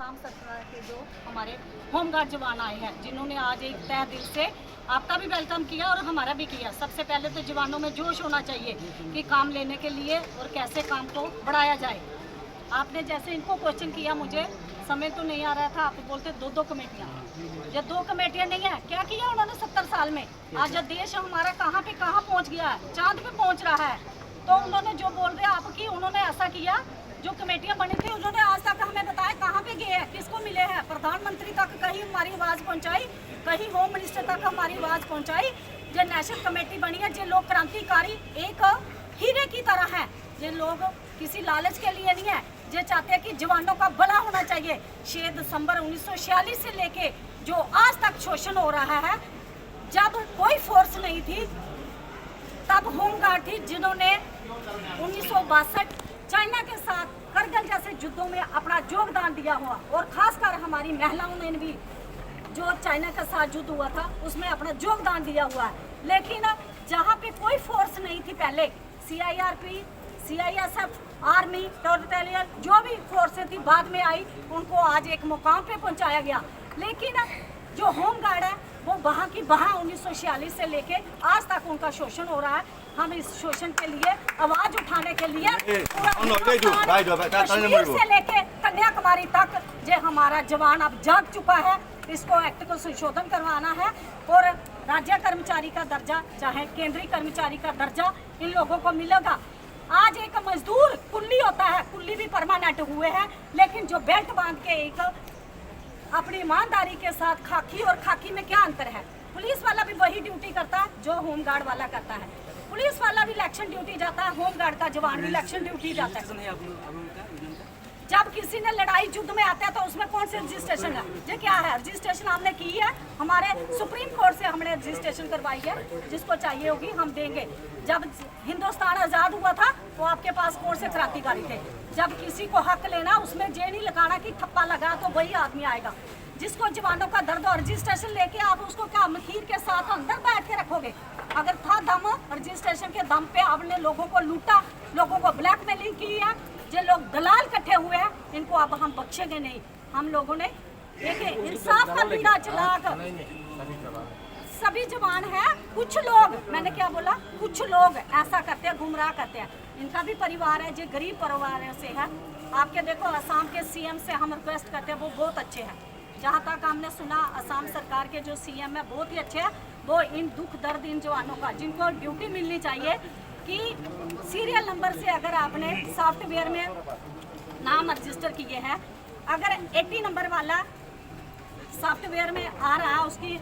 असम सरकार के जो हमारे होमगार्ड जवान आए हैं, जिन्होंने आज एक तहे दिल से आपका भी वेलकम किया और हमारा भी किया। सबसे पहले तो जवानों में जोश होना चाहिए कि काम लेने के लिए और कैसे काम को बढ़ाया जाए। आपने जैसे इनको क्वेश्चन किया, मुझे समय तो नहीं आ रहा था, आप बोलते दो कमेटियाँ। ये 2 कमेटियाँ नहीं है, क्या किया उन्होंने 70 साल में? आज देश हमारा कहाँ पहुँच गया है, चांद पे पहुँच रहा है। तो उन्होंने जो बोल रहे हैं आपकी, उन्होंने ऐसा किया, जो कमेटियां बनी थी उन्होंने आज तक हमें बताया कहाँ पे गए हैं, किसको मिले हैं। प्रधानमंत्री तक कहीं हमारी आवाज़ पहुँचाई, कहीं होम मिनिस्टर तक हमारी आवाज़ पहुँचाई। जो नेशनल कमेटी बनी है, जो लोग क्रांतिकारी एक हीरे की तरह है, ये लोग किसी लालच के लिए नहीं है, ये चाहते हैं कि जवानों का भला होना चाहिए। 6 दिसंबर 1946 से लेके जो आज तक शोषण हो रहा है, जब कोई फोर्स नहीं थी तब होमगार्ड थी, जिन्होंने 1962 चाइना के साथ करगिल जैसे युद्धों में अपना योगदान दिया हुआ, और खासकर हमारी महिलाओं ने भी जो चाइना के साथ युद्ध हुआ था उसमें अपना योगदान दिया हुआ है। लेकिन जहाँ पे कोई फोर्स नहीं थी पहले, CIRP, CISF, आर्मी, टेरिटोरियल जो भी फोर्सें थी बाद में आई, उनको आज एक मुकाम पे पहुँचाया गया। लेकिन जो होमगार्ड है वो वहाँ की वहाँ 1946 से लेके आज तक उनका शोषण हो रहा है। हम इस शोषण के लिए आवाज उठाने के लिए कश्मीर से लेके कन्याकुमारी तक जो हमारा जवान अब जाग चुका है, इसको एक्ट को संशोधन करवाना है और राज्य कर्मचारी का दर्जा, चाहे केंद्रीय कर्मचारी का दर्जा इन लोगों को मिलेगा। आज एक मजदूर कुल्ली होता है, कुल्ली भी परमानेंट हुए हैं, लेकिन जो बेल्ट बांध के एक अपनी ईमानदारी के साथ, खाकी और खाकी में क्या अंतर है? पुलिस वाला भी वही ड्यूटी करता है जो होमगार्ड वाला करता है। पुलिस वाला भी इलेक्शन ड्यूटी जाता है, होमगार्ड का जवान भी इलेक्शन ड्यूटी जाता है। जब किसी ने लड़ाई युद्ध में आता है तो उसमें कौन सी रजिस्ट्रेशन है? ये क्या है? रजिस्ट्रेशन हमने की है, हमारे सुप्रीम कोर्ट से हमने रजिस्ट्रेशन करवाई है, जिसको चाहिए होगी हम देंगे। जब हिंदुस्तान आज़ाद हुआ था तो आपके पास कौन से क्रांतिकारी थे? जब किसी को हक लेना, उसमें ये नहीं लगाना कि थप्पा लगा तो वही आदमी आएगा। जिसको जवानों का दर्द और रजिस्ट्रेशन लेके आप उसको क्या मखीर के साथ अंदर बैठ के रखोगे? अगर था दम, रजिस्ट्रेशन के दम पे आपने लोगों को लूटा, लोगों को ब्लैकमेलिंग की है, जो लोग दलाल इकट्ठे हुए हैं, इनको अब हम बख्शेंगे नहीं। हम लोगों ने एक इंसाफ का बीड़ा चला, सभी जवान हैं। कुछ लोग, मैंने क्या बोला, कुछ लोग ऐसा करते हैं, गुमराह करते हैं। इनका भी परिवार है, जो गरीब परिवार से है। आपके देखो असम के CM से हम रिक्वेस्ट करते हैं, वो बहुत अच्छे हैं। जहाँ तक हमने सुना, असम सरकार के जो CM है बहुत ही अच्छे हैं। वो इन दुख दर्द इन जवानों का, जिनको ड्यूटी मिलनी चाहिए, कि सीरियल नंबर से अगर आपने सॉफ्टवेयर में नाम रजिस्टर किए हैं, अगर 80 नंबर वाला सॉफ्टवेयर में आ रहा है, उसकी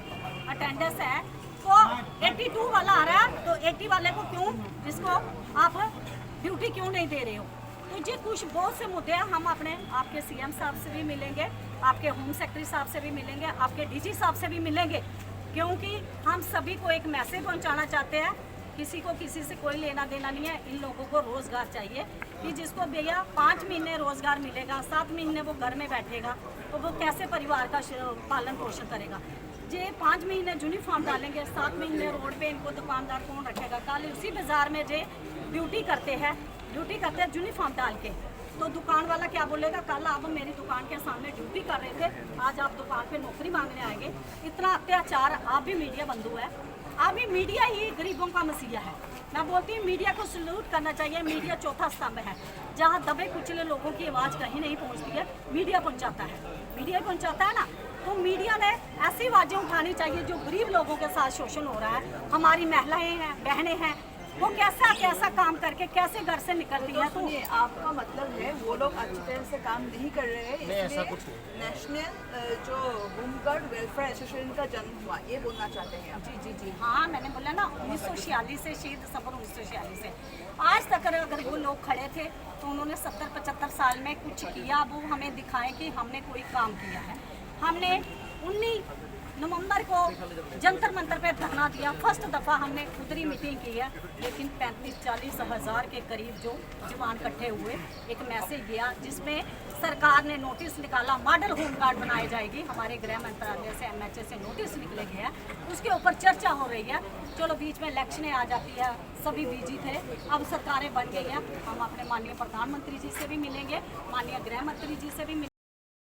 अटेंडेंस है, तो 82 वाला आ रहा है, तो 80 वाले को क्यों, इसको आप ड्यूटी क्यों नहीं दे रहे हो? तो ये कुछ बहुत से मुद्दे हैं। हम अपने आपके CM साहब से भी मिलेंगे, आपके होम सेक्रेटरी साहब से भी मिलेंगे, आपके DG साहब से भी मिलेंगे, क्योंकि हम सभी को एक मैसेज पहुंचाना चाहते हैं। किसी को किसी से कोई लेना देना नहीं है। इन लोगों को रोज़गार चाहिए, कि जिसको भैया 5 महीने रोज़गार मिलेगा, 7 महीने वो घर में बैठेगा, तो वो कैसे परिवार का पालन पोषण करेगा? जे 5 महीने यूनिफॉर्म डालेंगे, 7 महीने रोड पे इनको दुकानदार कौन रखेगा? कल उसी बाज़ार में जे ड्यूटी करते हैं यूनिफॉर्म डाल के, तो दुकान वाला क्या बोलेगा? कल आप मेरी दुकान के सामने ड्यूटी कर रहे थे, आज आप दुकान पे नौकरी मांगने आएंगे। इतना अत्याचार, आप भी मीडिया बंधु है, अभी मीडिया ही गरीबों का मसीहा है। मैं बोलती हूँ मीडिया को सल्यूट करना चाहिए। मीडिया चौथा स्तंभ है, जहाँ दबे कुचले लोगों की आवाज़ कहीं नहीं पहुँचती है, मीडिया पहुँचाता है। मीडिया पहुँचाता है ना, तो मीडिया ने ऐसी आवाज़ें उठानी चाहिए जो गरीब लोगों के साथ शोषण हो रहा है। हमारी महिलाएं हैं, बहनें हैं, वो कैसा काम करके कैसे घर से निकलती है। तो आपका मतलब है वो लोग अच्छी तरह से काम नहीं कर रहे हैं, इसलिए नेशनल जो होमगार्ड वेलफेयर एसोसिएशन का जन्म हुआ, ये बोलना चाहते हैं आप? जी हाँ, मैंने बोला ना 1946 से, 6 दिसंबर 1946 से आज तक अगर वो लोग खड़े थे तो उन्होंने 70-75 साल में कुछ किया, वो हमें दिखाएं कि हमने कोई काम किया है। हमने 19 नवंबर को जंतर मंतर पे धरना दिया, फर्स्ट दफ़ा हमने खुदरी मीटिंग की है, लेकिन 35-40 हज़ार के करीब जो जवान इकट्ठे हुए। एक मैसेज गया जिसमें सरकार ने नोटिस निकाला, मॉडल होमगार्ड बनाई जाएगी। हमारे गृह मंत्रालय से, MHA से नोटिस निकले गए हैं, उसके ऊपर चर्चा हो रही है। चलो बीच में इलेक्शनें आ जाती है, सभी बिजी थे, अब सरकारें बन गई हैं। हम अपने माननीय प्रधानमंत्री जी से भी मिलेंगे, माननीय गृह मंत्री जी से भी